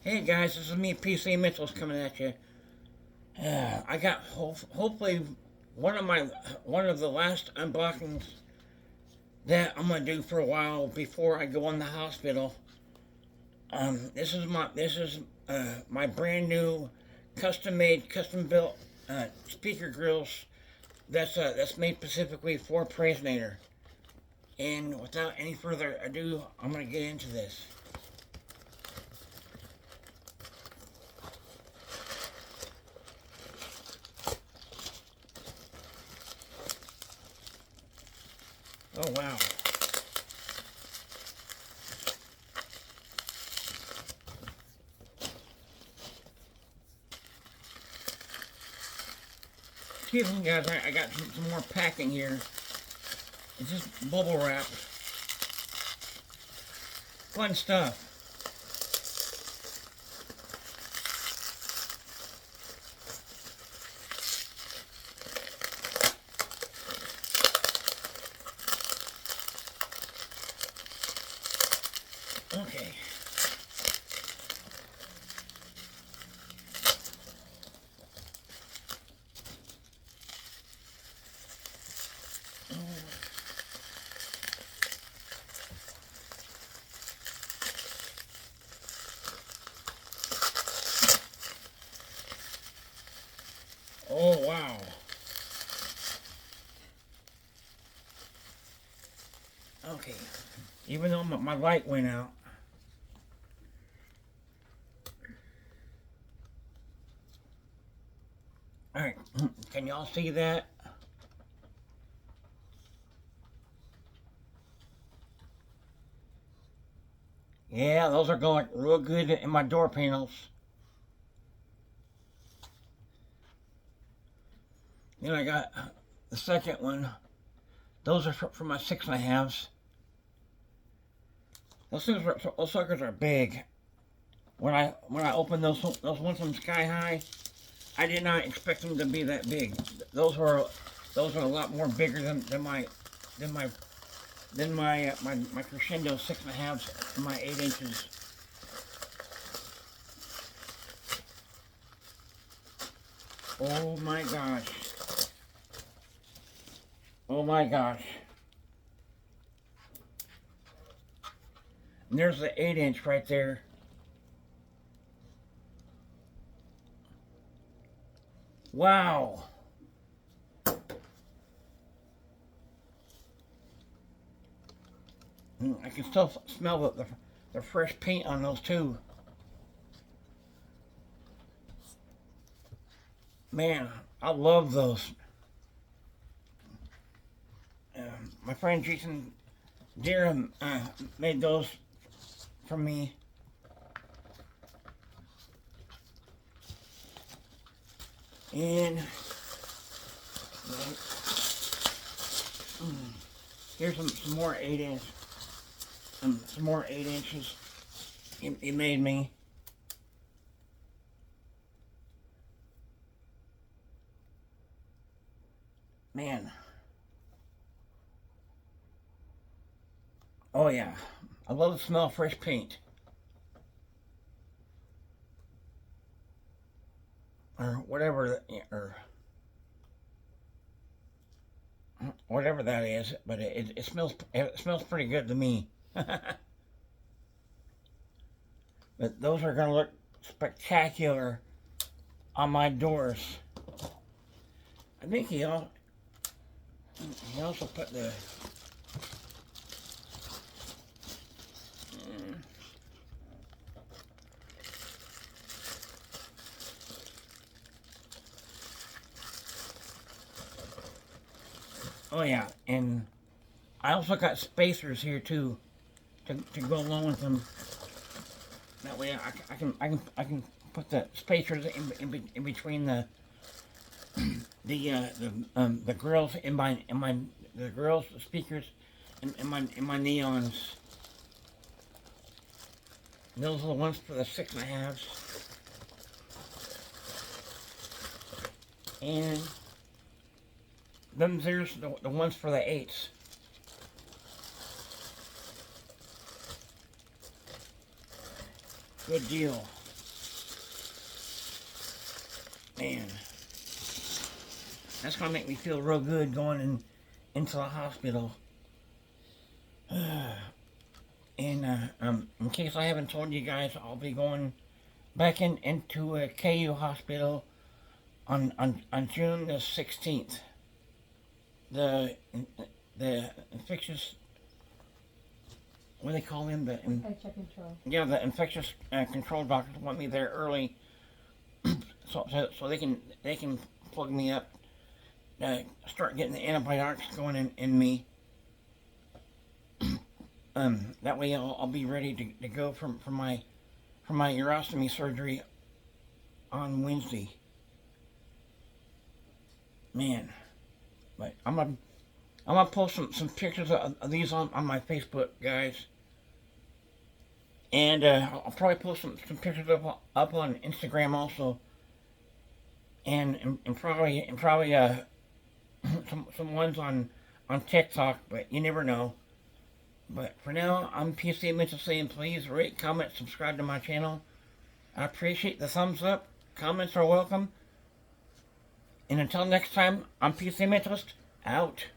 Hey guys, this is me, PC Mitchell's coming at you. I got hopefully one of the last unboxings that I'm gonna do for a while before I go in the hospital. This is my brand new, custom made, custom built speaker grills. That's made specifically for Praisenator. And without any further ado, I'm gonna get into this. Oh wow. Excuse me guys, I got some more packing here. It's just bubble wrap. Fun stuff. Okay. Oh wow. Okay. Even though my light went out. Alright, can y'all see that? Yeah, those are going real good in my door panels. Then I got the second one. Those are for my 6.5s. Those suckers are big. When I opened those ones from Sky High, I did not expect them to be that big. Those were a lot more bigger than my Crescendo 6.5s and my 8 inches. Oh my gosh. Oh my gosh. And there's the 8-inch right there. Wow. I can still smell the fresh paint on those too. Man, I love those. My friend Jason Deerham made those for me. And here's some more 8-inch, some more 8 inches. He made me. Man. Oh yeah, I love the smell of fresh paint. Or whatever that is, but it smells pretty good to me. But those are gonna look spectacular on my doors. I think he also put the oh yeah, and I also got spacers here too to go along with them. That way I can put the spacers in between the grills the grills, the speakers, and my neons. And those are the ones for the 6.5s. And there's the ones for the 8s. Good deal. Man, that's gonna make me feel real good going into the hospital. And in case I haven't told you guys, I'll be going back into a KU hospital on June the 16th. The infectious, what do they call them? Infection control. Yeah, the infectious control doctors want me there early, so they can plug me up, start getting the antibiotics going in me. That way I'll be ready to go for my urostomy surgery on Wednesday. Man, but I'm gonna post some pictures of these on my Facebook, guys, and I'll probably post some pictures up on Instagram also, and probably some ones on TikTok, but you never know. But for now, I'm PC Mitchell saying please rate, comment, subscribe to my channel. I appreciate the thumbs up. Comments are welcome. And until next time, I'm PC Mentalist, out.